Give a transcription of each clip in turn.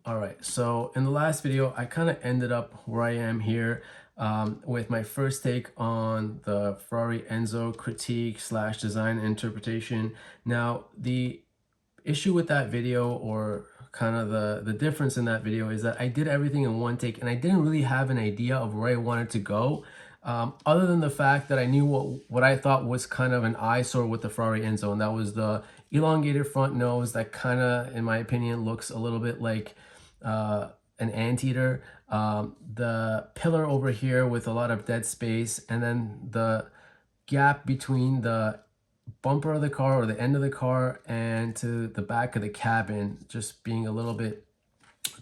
All right, so in the last video, I kind of ended up where I am here with my first take on the Ferrari Enzo critique slash design interpretation. Now, the issue with that video, or kind of the difference in that video, is that I did everything in one take and I didn't really have an idea of where I wanted to go. Other than the fact that I knew what I thought was kind of an eyesore with the Ferrari Enzo, and that was the elongated front nose that kind of, in my opinion, looks a little bit like an anteater. The pillar over here with a lot of dead space, and then the gap between the bumper of the car or the end of the car and to the back of the cabin just being a little bit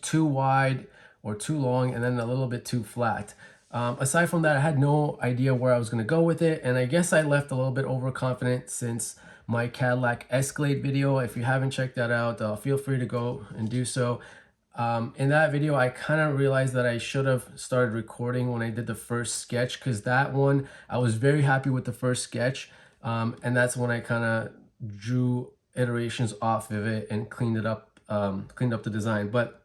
too wide or too long, and then a little bit too flat. Aside from that, I had no idea where I was going to go with it, and I guess I left a little bit overconfident since my Cadillac Escalade video. If you haven't checked that out, feel free to go and do so. In that video, I kind of realized that I should have started recording when I did the first sketch, because that one, I was very happy with the first sketch, and that's when I kind of drew iterations off of it and cleaned it up, cleaned up the design. But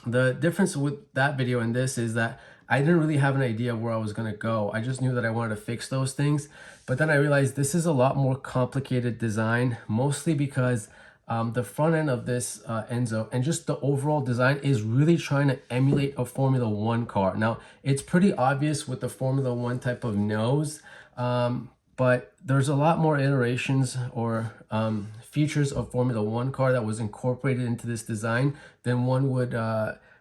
the difference with that video and this is that I didn't really have an idea where I was going to go. I just knew that I wanted to fix those things. But then I realized this is a lot more complicated design, mostly because the front end of this Enzo and just the overall design is really trying to emulate a Formula One car. Now, it's pretty obvious with the Formula One type of nose, but there's a lot more iterations or features of Formula One car that was incorporated into this design than one would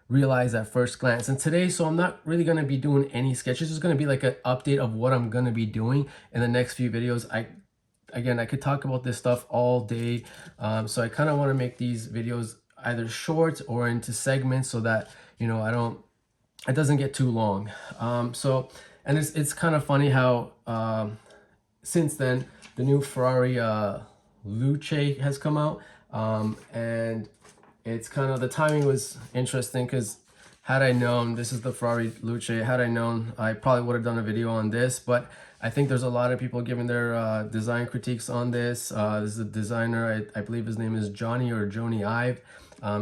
realize at first glance. And today, so I'm not really going to be doing any sketches. It's going to be like an update of what I'm going to be doing in the next few videos. Again, I could talk about this stuff all day, so I kind of want to make these videos either short or into segments so that, you know, it doesn't get too long. And it's kind of funny how since then the new Ferrari Luce has come out, and it's kind of, the timing was interesting because had I known this is the Ferrari Luce, had I known, I probably would have done a video on this. But I think there's a lot of people giving their design critiques on this. This is a designer, I believe his name is Johnny or Joni Ive.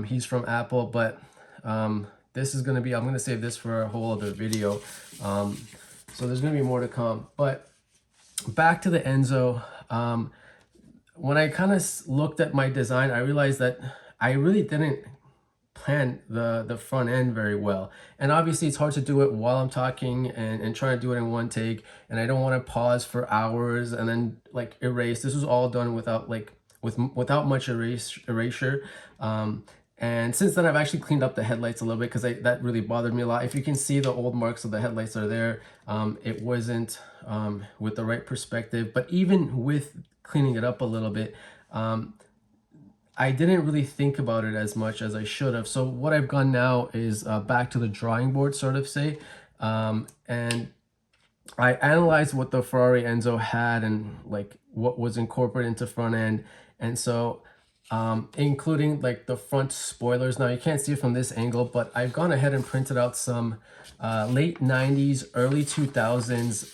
He's from Apple, but this is going to be, I'm going to save this for a whole other video. So there's going to be more to come. But back to the Enzo. When I kind of looked at my design, I realized that I really didn't plan the front end very well. And obviously it's hard to do it while I'm talking and trying to do it in one take, and I don't want to pause for hours and then like erase. This was all done without without much erasure. And since then I've actually cleaned up the headlights a little bit because that really bothered me a lot. If you can see, the old marks of the headlights are there. It wasn't with the right perspective, but even with cleaning it up a little bit, I didn't really think about it as much as I should have. So what I've done now is back to the drawing board, sort of say, and I analyzed what the Ferrari Enzo had and like what was incorporated into front end. And so including like the front spoilers. Now you can't see it from this angle, but I've gone ahead and printed out some late 90s, early 2000s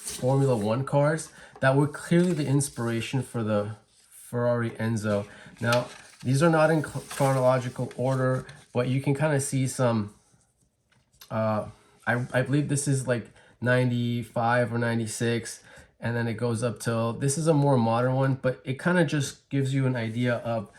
Formula One cars that were clearly the inspiration for the Ferrari Enzo. Now, these are not in chronological order, but you can kind of see some, I believe this is like 95 or 96, and then it goes up till, this is a more modern one, but it kind of just gives you an idea of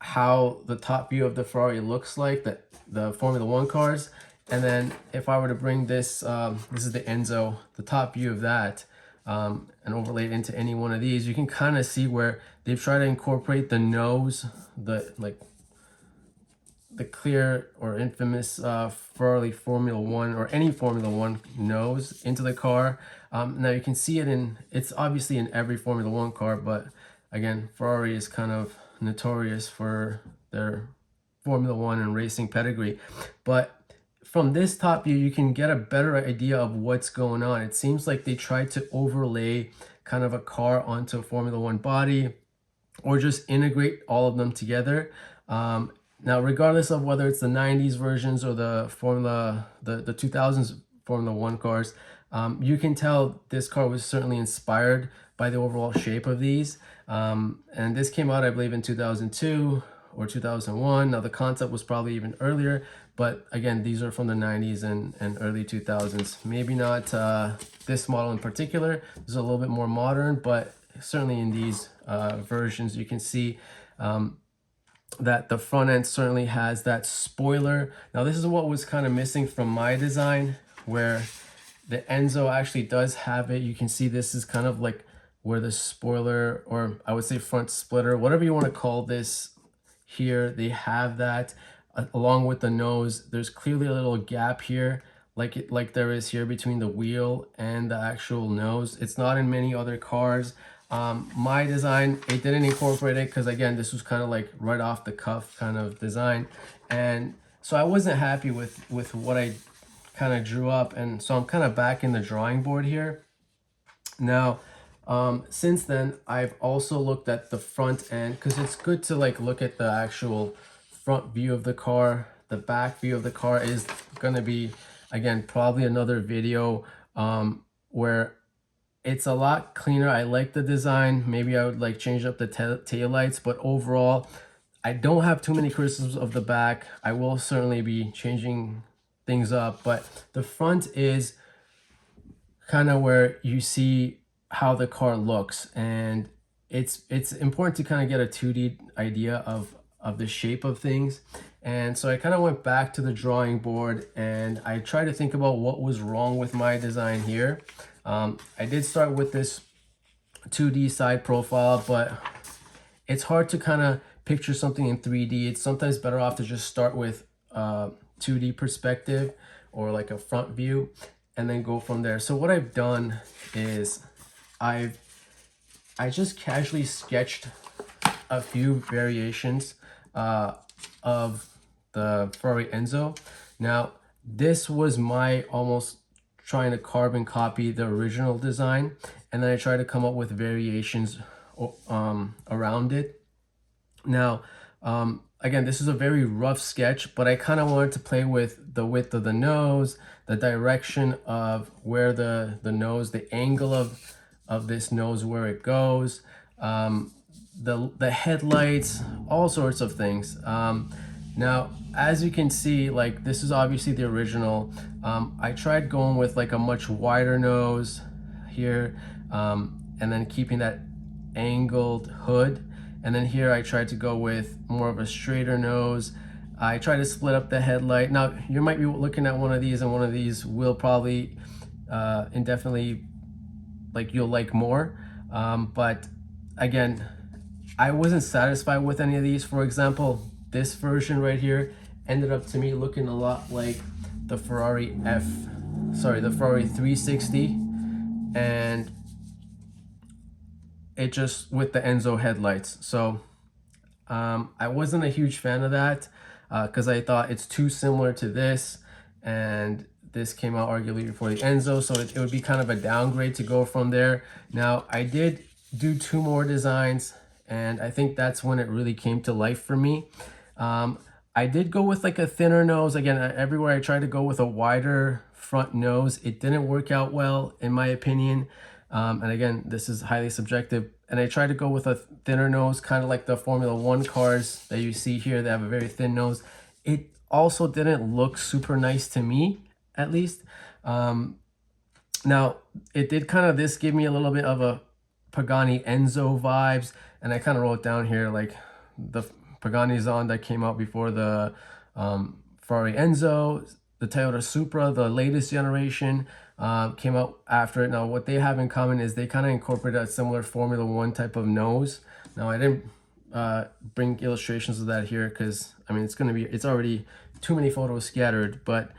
how the top view of the Ferrari looks like, the Formula One cars. And then if I were to bring this, this is the Enzo, the top view of that, and overlay it into any one of these, you can kind of see where they've tried to incorporate the nose, the clear or infamous Ferrari Formula One or any Formula One nose into the car. Now you can see it it's obviously in every Formula One car, but again, Ferrari is kind of notorious for their Formula One and racing pedigree. But from this top view, you can get a better idea of what's going on. It seems like they tried to overlay kind of a car onto a Formula One body, or just integrate all of them together. Now, regardless of whether it's the 90s versions or the 2000s Formula One cars, you can tell this car was certainly inspired by the overall shape of these. And this came out, I believe, in 2002 or 2001. Now the concept was probably even earlier, but again, these are from the 90s and early 2000s. Maybe not this model in particular. This is a little bit more modern, but certainly in these versions, you can see that the front end certainly has that spoiler. Now this is what was kind of missing from my design, where the Enzo actually does have it. You can see this is kind of like where the spoiler, or I would say front splitter, whatever you want to call this here, they have that along with the nose. There's clearly a little gap here, like there is here between the wheel and the actual nose. It's not in many other cars. My design, it didn't incorporate it because again, this was kind of like right off the cuff kind of design, and so I wasn't happy with what I kind of drew up, and so I'm kind of back in the drawing board here. Now since then, I've also looked at the front end, because it's good to like look at the actual front view of the car. The back view of the car is going to be, again, probably another video where it's a lot cleaner. I like the design. Maybe I would like change up the tail lights, but overall, I don't have too many criticisms of the back. I will certainly be changing things up, but the front is kind of where you see how the car looks, and it's important to kind of get a 2D idea of the shape of things. And so I kind of went back to the drawing board and I tried to think about what was wrong with my design here. I did start with this 2D side profile, but it's hard to kind of picture something in 3D. It's sometimes better off to just start with 2D perspective or like a front view and then go from there. So what I've done is I just casually sketched a few variations of the Ferrari Enzo. Now, this was my almost trying to carbon copy the original design, and then I tried to come up with variations around it. Now, again, this is a very rough sketch, but I kind of wanted to play with the width of the nose, the direction of where the nose, the angle of this nose, where it goes, the headlights, all sorts of things. Now, as you can see, like this is obviously the original. I tried going with like a much wider nose here, and then keeping that angled hood. And then here I tried to go with more of a straighter nose. I tried to split up the headlight. Now, you might be looking at one of these, and one of these will probably indefinitely, like, you'll like more. But again, I wasn't satisfied with any of these. For example, this version right here ended up to me looking a lot like the Ferrari the Ferrari 360, and it just with the Enzo headlights. So I wasn't a huge fan of that because I thought it's too similar to this, and this came out arguably before the Enzo, so it would be kind of a downgrade to go from there. Now, I did do 2 more designs, and I think that's when it really came to life for me. I did go with like a thinner nose. Again, everywhere I tried to go with a wider front nose, it didn't work out well, in my opinion. And again, this is highly subjective. And I tried to go with a thinner nose, kind of like the Formula 1 cars that you see here. They have a very thin nose. It also didn't look super nice to me, at least. Now, it did kind of, this gave me a little bit of a Pagani Enzo vibes. And I kind of wrote down here, like, the Pagani Zon that came out before the Ferrari Enzo, the Toyota Supra, the latest generation, came out after it. Now, what they have in common is they kind of incorporate a similar Formula 1 type of nose. Now, I didn't bring illustrations of that here because, I mean, it's already too many photos scattered. But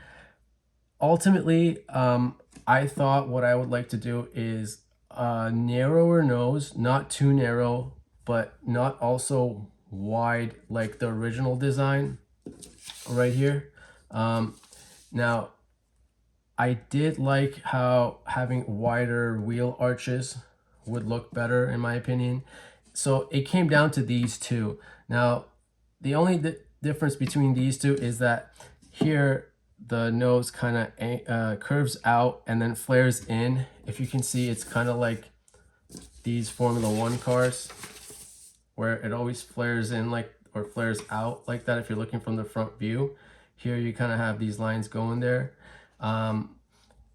ultimately, I thought what I would like to do is a narrower nose, not too narrow, but not also wide like the original design right here. Now, I did like how having wider wheel arches would look better, in my opinion. So it came down to these two. Now, the only difference between these two is that here the nose kind of curves out and then flares in. If you can see, it's kind of like these Formula 1 cars, where it always flares in, like, or flares out like that if you're looking from the front view. Here you kind of have these lines going there.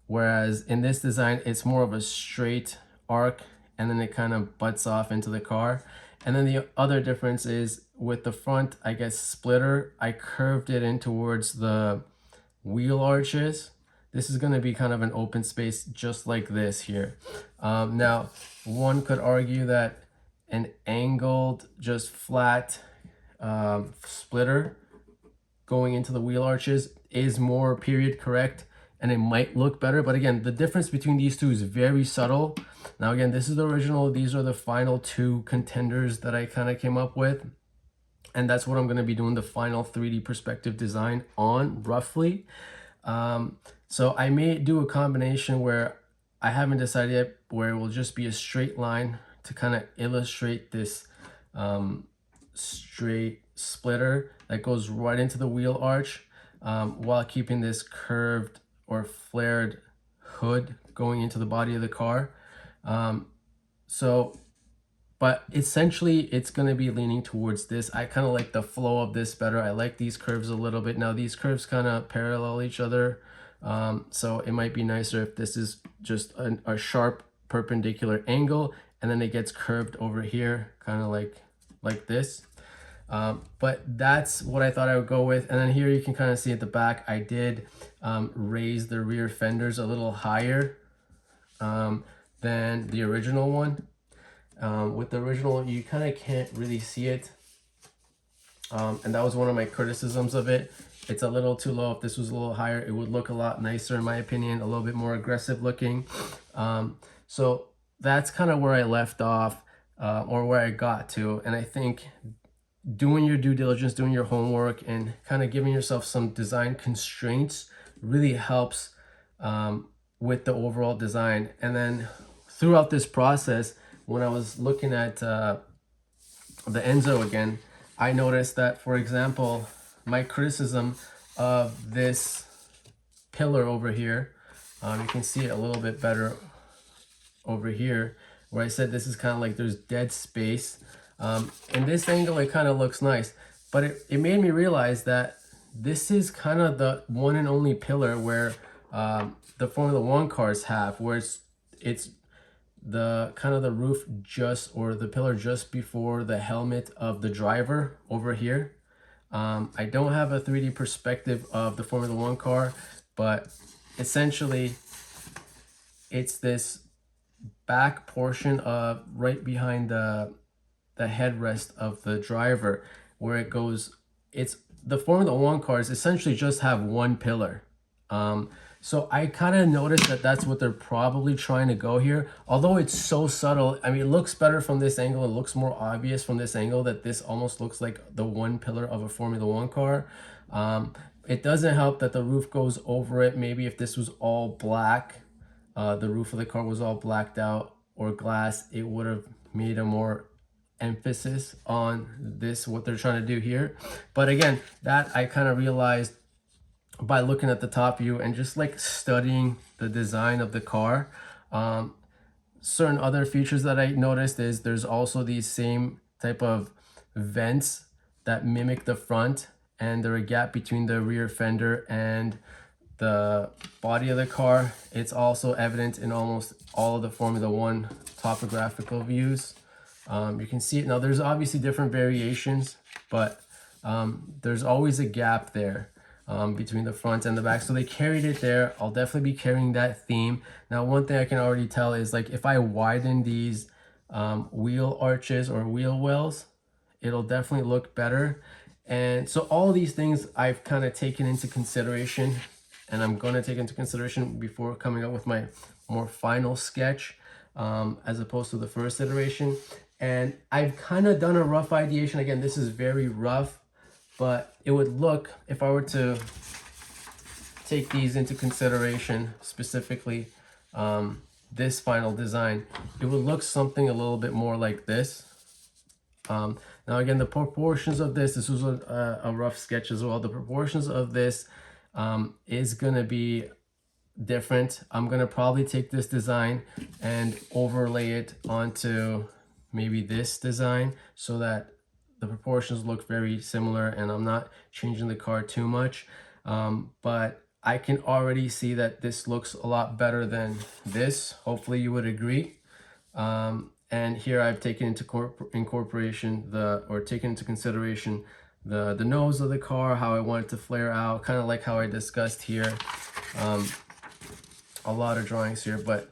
Whereas in this design, it's more of a straight arc, and then it kind of butts off into the car. And then the other difference is with the front, I guess, splitter, I curved it in towards the wheel arches. This is going to be kind of an open space just like this here. Now, one could argue that an angled, just flat splitter going into the wheel arches is more period correct, and it might look better. But again, the difference between these two is very subtle. Now again, this is the original. These are the final two contenders that I kind of came up with. And that's what I'm going to be doing the final 3D perspective design on, roughly. So I may do a combination where I haven't decided yet, where it will just be a straight line to kind of illustrate this straight splitter that goes right into the wheel arch, while keeping this curved or flared hood going into the body of the car. But essentially it's going to be leaning towards this. I kind of like the flow of this better. I like these curves a little bit. Now these curves kind of parallel each other. So it might be nicer if this is just a sharp perpendicular angle, and then it gets curved over here, kind of like this. But that's what I thought I would go with. And then here you can kind of see at the back, I did raise the rear fenders a little higher than the original one. With the original, you kind of can't really see it. And that was one of my criticisms of it. It's a little too low. If this was a little higher, it would look a lot nicer, in my opinion, a little bit more aggressive looking. So that's kind of where I left off, or where I got to. And I think doing your due diligence, doing your homework, and kind of giving yourself some design constraints really helps with the overall design. And then throughout this process, when I was looking at the Enzo again, I noticed that, for example, my criticism of this pillar over here, you can see it a little bit better over here, where I said this is kind of like there's dead space. In this angle, it kind of looks nice, but it made me realize that this is kind of the one and only pillar where the Formula One cars have, where it's the kind of the roof just, or the pillar just before the helmet of the driver over here. I don't have a 3D perspective of the Formula One car, but essentially it's this back portion of right behind the headrest of the driver, where it goes. It's the Formula One cars essentially just have one pillar. So I kind of noticed that that's what they're probably trying to go here. Although it's so subtle, I mean, it looks better from this angle. It looks more obvious from this angle that this almost looks like the one pillar of a Formula One car. It doesn't help that the roof goes over it. Maybe if this was all black, the roof of the car was all blacked out or glass, it would have made a more emphasis on this, what they're trying to do here. But again, that I kind of realized by looking at the top view and just like studying the design of the car. Certain other features that I noticed is there's also these same type of vents that mimic the front, and there are a gap between the rear fender and the body of the car. It's also evident in almost all of the Formula One topographical views. You can see it. Now there's obviously different variations, but there's always a gap there between the front and the back. So they carried it there. I'll definitely be carrying that theme. Now, one thing I can already tell is like if I widen these wheel arches or wheel wells, it'll definitely look better. And so all these things I've kind of taken into consideration, and I'm going to take into consideration before coming up with my more final sketch, as opposed to the first iteration. And I've kind of done a rough ideation. Again, this is very rough, but it would look, if I were to take these into consideration, specifically this final design, it would look something a little bit more like this. Now again, the proportions of this was a rough sketch as well. The proportions of this is going to be different. I'm going to probably take this design and overlay it onto maybe this design, so that the proportions look very similar, and I'm not changing the car too much. But I can already see that this looks a lot better than this. Hopefully you would agree. And here I've taken into taken into consideration the nose of the car, how I want it to flare out, kind of like how I discussed here. A lot of drawings here, but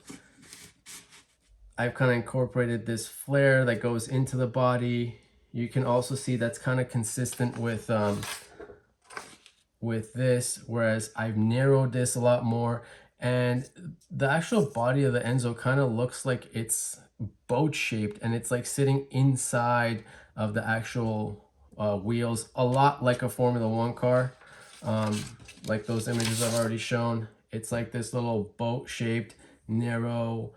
I've kind of incorporated this flare that goes into the body. You can also see that's kind of consistent with this, whereas I've narrowed this a lot more. And the actual body of the Enzo kind of looks like it's boat shaped, and it's like sitting inside of the actual wheels, a lot like a Formula One car. Like those images I've already shown. It's like this little boat shaped, narrow,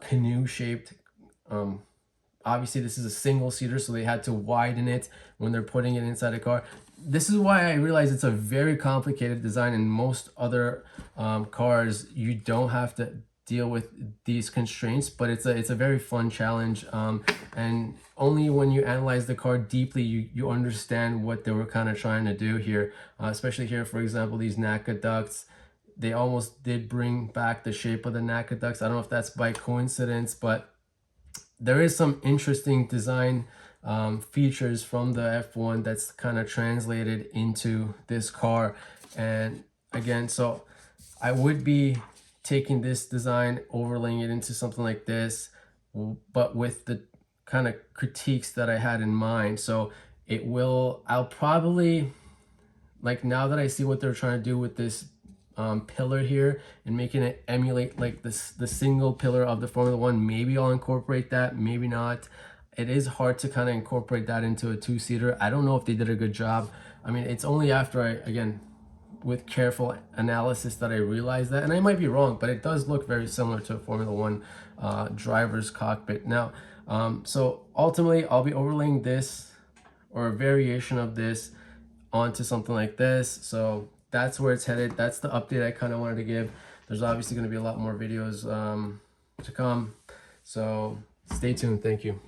canoe shaped. Obviously this is a single seater, so they had to widen it when they're putting it inside a car. This is why I realize it's a very complicated design. In most other cars, you don't have to deal with these constraints, but it's a very fun challenge. And only when you analyze the car deeply, you understand what they were kind of trying to do here. Especially here, for example, these NACA ducts. They almost did bring back the shape of the NACA ducts. I don't know if that's by coincidence, but there is some interesting design features from the F1 that's kind of translated into this car. And again, so I would be taking this design, overlaying it into something like this, but with the kind of critiques that I had in mind. So I'll probably, like, now that I see what they're trying to do with this pillar here and making it emulate like the single pillar of the Formula One, maybe I'll incorporate that, maybe not. It is hard to kind of incorporate that into a two-seater. I don't know if they did a good job. I mean, it's only after again, with careful analysis that I realized that, and I might be wrong, but it does look very similar to a Formula One driver's cockpit. Now, so ultimately I'll be overlaying this or a variation of this onto something like this. So that's where it's headed. That's the update I kind of wanted to give. There's obviously going to be a lot more videos to come, so stay tuned. Thank you.